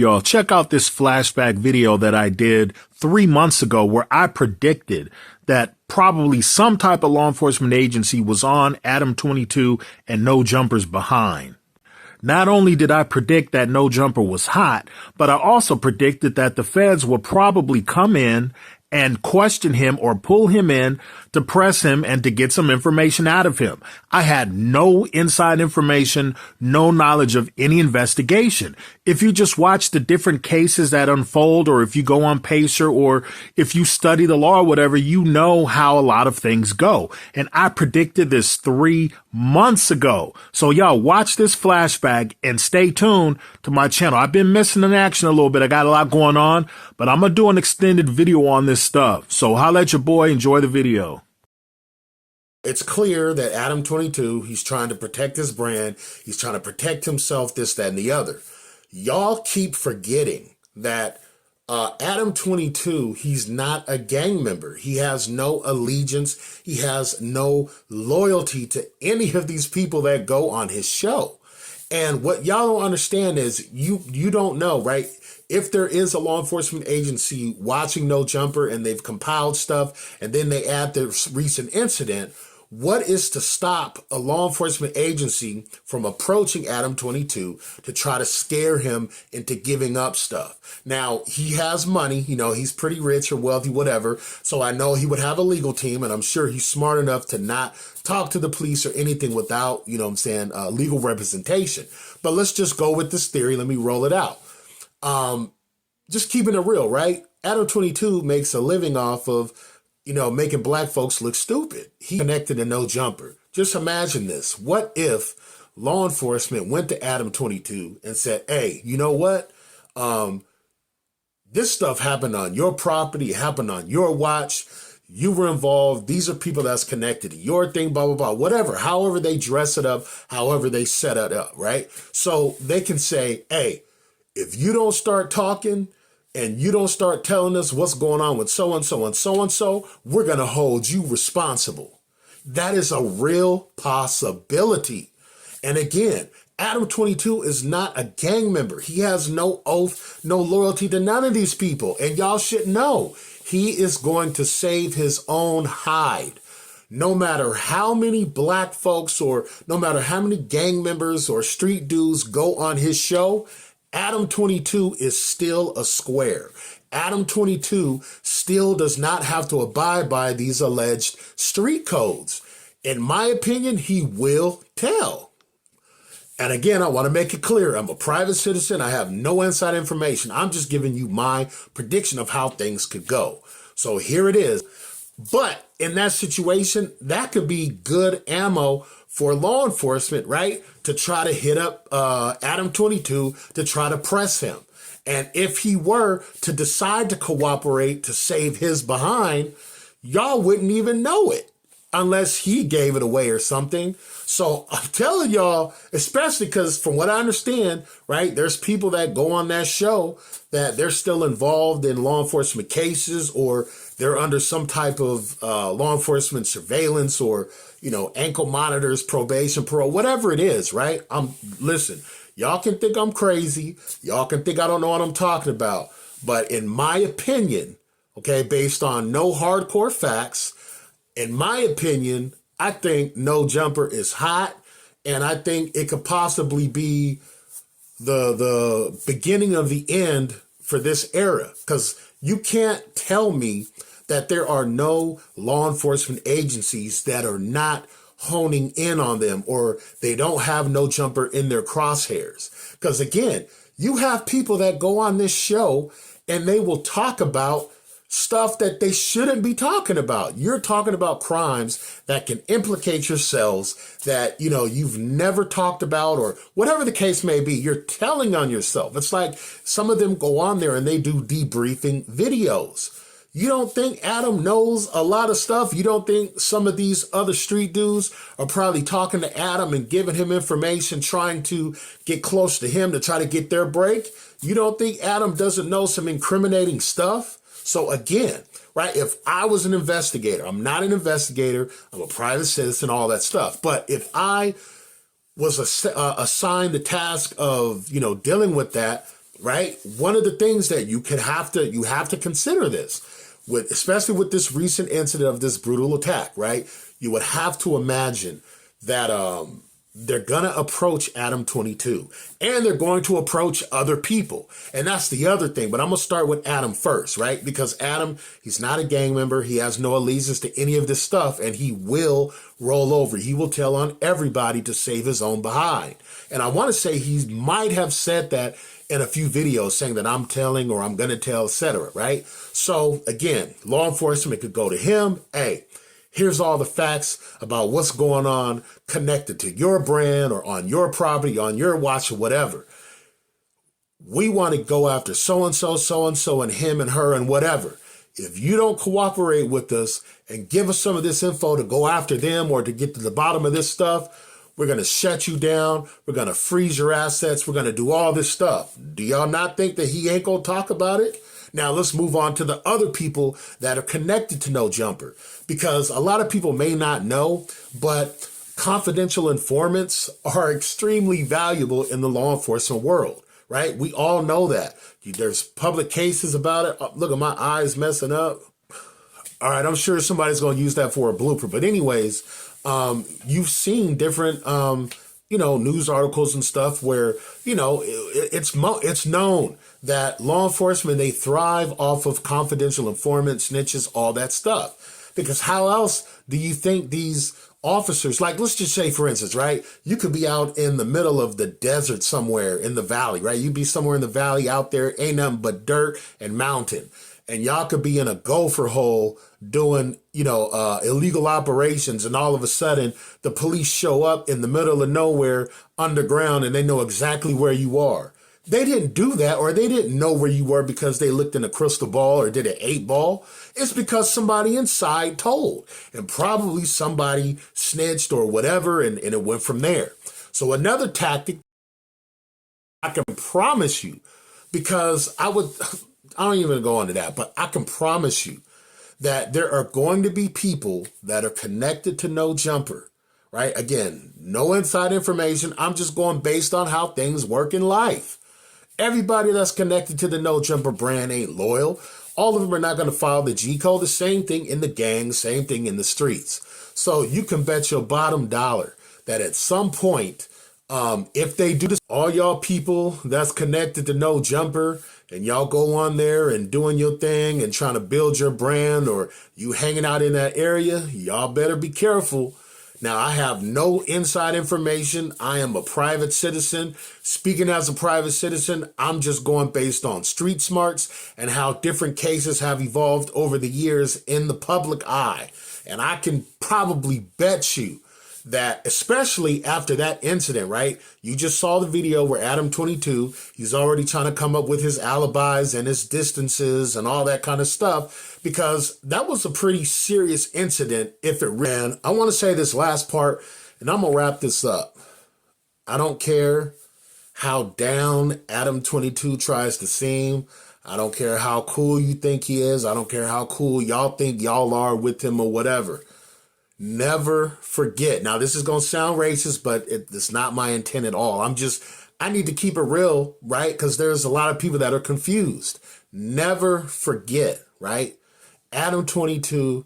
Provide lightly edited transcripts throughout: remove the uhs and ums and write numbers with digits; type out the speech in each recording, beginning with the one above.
Y'all, check out this flashback video that I did 3 months ago where I predicted that probably some type of law enforcement agency was on Adam 22 and No Jumper's behind. Not only did I predict that No Jumper was hot, but I also predicted that the feds would probably come in and question him or pull him in to press him and to get some information out of him. I had no inside information, no knowledge of any investigation. If you just watch the different cases that unfold, or if you go on Pacer, or if you study the law or whatever, you know how a lot of things go. And I predicted this 3 months ago. So y'all watch this flashback and stay tuned to my channel. I've been missing in action a little bit. I got a lot going on, but I'm going to do an extended video on this stuff. So holla at your boy. Enjoy the video. It's clear that Adam 22, he's trying to protect his brand. He's trying to protect himself, this, that, and the other. Y'all keep forgetting that Adam 22, he's not a gang member. He has no allegiance. He has no loyalty to any of these people that go on his show. And what y'all don't understand is you don't know, right? If there is a law enforcement agency watching No Jumper and they've compiled stuff and then they add the recent incident, what is to stop a law enforcement agency from approaching Adam 22 to try to scare him into giving up stuff? Now, he has money, you know, he's pretty rich or wealthy, whatever. So I know he would have a legal team, and I'm sure he's smart enough to not talk to the police or anything without, you know what I'm saying, legal representation. But let's just go with this theory. Let me roll it out. Just keeping it real, right? Adam 22 makes a living off of, you know, making black folks look stupid. He connected to No Jumper. Just imagine this. What if law enforcement went to Adam 22 and said, hey, you know what? This stuff happened on your property. It happened on your watch. You were involved. These are people that's connected to your thing, blah, blah, blah, whatever. However they dress it up, however they set it up, right? So they can say, hey, if you don't start talking and you don't start telling us what's going on with so-and-so and so-and-so, we're going to hold you responsible. That is a real possibility. And again, Adam 22 is not a gang member. He has no oath, no loyalty to none of these people. And y'all should know he is going to save his own hide. No matter how many black folks or no matter how many gang members or street dudes go on his show, Adam 22 is still a square. Adam 22 still does not have to abide by these alleged street codes. In my opinion, he will tell. And again, I want to make it clear, I'm a private citizen. I have no inside information. I'm just giving you my prediction of how things could go. So here it is. But in that situation, that could be good ammo for law enforcement, right? To try to hit up Adam 22 to try to press him. And if he were to decide to cooperate to save his behind, y'all wouldn't even know it unless he gave it away or something. So I'm telling y'all, especially because from what I understand, right, there's people that go on that show that they're still involved in law enforcement cases, or they're under some type of law enforcement surveillance, or, you know, ankle monitors, probation, parole, whatever it is, right? Listen, y'all can think I'm crazy. Y'all can think I don't know what I'm talking about. But in my opinion, okay, based on no hardcore facts, in my opinion, I think No Jumper is hot, and I think it could possibly be the beginning of the end for this era, because you can't tell me that there are no law enforcement agencies that are not honing in on them, or they don't have No Jumper in their crosshairs. Because again, you have people that go on this show and they will talk about stuff that they shouldn't be talking about. You're talking about crimes that can implicate yourselves that, you know, you've never talked about, or whatever the case may be. You're telling on yourself. It's like some of them go on there and they do debriefing videos. You don't think Adam knows a lot of stuff? You don't think some of these other street dudes are probably talking to Adam and giving him information, trying to get close to him to try to get their break? You don't think Adam doesn't know some incriminating stuff? So again, right, if I was an investigator, I'm not an investigator, I'm a private citizen, all that stuff. But if I was assigned the task of, you know, dealing with that, right? One of the things that you have to consider this with, especially with this recent incident of this brutal attack, right? You would have to imagine that they're going to approach Adam 22 and they're going to approach other people. And that's the other thing. But I'm going to start with Adam first, right? Because Adam, he's not a gang member. He has no allegiance to any of this stuff, and he will roll over. He will tell on everybody to save his own behind. And I want to say he might have said that in a few videos, saying that I'm telling or I'm going to tell, etc. Right? So again, law enforcement could go to him. Hey, here's all the facts about what's going on connected to your brand or on your property, on your watch or whatever. We want to go after so-and-so, and him and her and whatever. If you don't cooperate with us and give us some of this info to go after them or to get to the bottom of this stuff, we're going to shut you down. We're going to freeze your assets. We're going to do all this stuff. Do y'all not think that he ain't going to talk about it? Now let's move on to the other people that are connected to No Jumper, because a lot of people may not know, but confidential informants are extremely valuable in the law enforcement world, right? We all know that. There's public cases about it. Oh, look at my eyes messing up. All right, I'm sure somebody's going to use that for a blooper. But anyways, you've seen different, news articles and stuff where, it's known that law enforcement, they thrive off of confidential informants, snitches, all that stuff. Because how else do you think these officers, like, let's just say, for instance, right, you could be out in the middle of the desert somewhere in the valley, right? You'd be somewhere in the valley out there, ain't nothing but dirt and mountain. And y'all could be in a gopher hole doing, illegal operations. And all of a sudden, the police show up in the middle of nowhere underground and they know exactly where you are. They didn't do that, or they didn't know where you were because they looked in a crystal ball or did an 8-ball. It's because somebody inside told, and probably somebody snitched or whatever, and it went from there. So another tactic, I can promise you, because I don't even go into that, but I can promise you that there are going to be people that are connected to No Jumper, right? Again, no inside information. I'm just going based on how things work in life. Everybody that's connected to the No Jumper brand ain't loyal. All of them are not going to follow the G code. The same thing in the gang, same thing in the streets. So you can bet your bottom dollar that at some point, if they do this, all y'all people that's connected to No Jumper and y'all go on there and doing your thing and trying to build your brand, or you hanging out in that area, y'all better be careful. Now, I have no inside information. I am a private citizen. Speaking as a private citizen, I'm just going based on street smarts and how different cases have evolved over the years in the public eye. And I can probably bet you that, especially after that incident, right? You just saw the video where Adam 22, he's already trying to come up with his alibis and his distances and all that kind of stuff, because that was a pretty serious incident if it ran. I want to say this last part, and I'm going to wrap this up. I don't care how down Adam 22 tries to seem. I don't care how cool you think he is. I don't care how cool y'all think y'all are with him or whatever. Never forget. Now, this is going to sound racist, but it's not my intent at all. I need to keep it real, right? Because there's a lot of people that are confused. Never forget, right? Adam 22,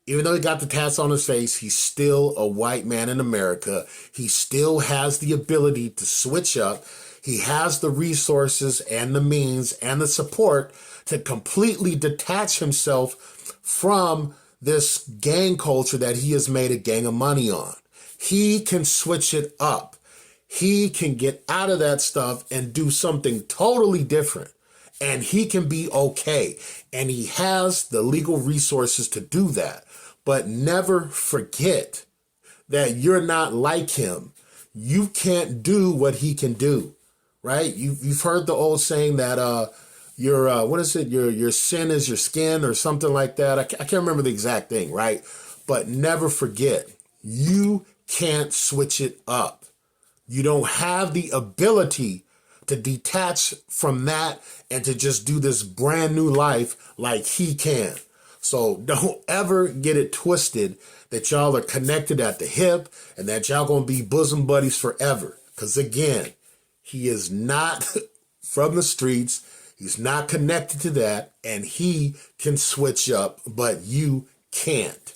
even though he got the tats on his face, he's still a white man in America. He still has the ability to switch up. He has the resources and the means and the support to completely detach himself from this gang culture that he has made a gang of money on. He can switch it up. He can get out of that stuff and do something totally different. And he can be okay. And he has the legal resources to do that. But never forget that you're not like him. You can't do what he can do, right? You've heard the old saying that your sin is your skin or something like that. I can't remember the exact thing, right? But never forget, you can't switch it up. You don't have the ability to detach from that and to just do this brand new life like he can. So don't ever get it twisted that y'all are connected at the hip and that y'all gonna be bosom buddies forever. Because again, he is not from the streets. He's not connected to that, and he can switch up, but you can't.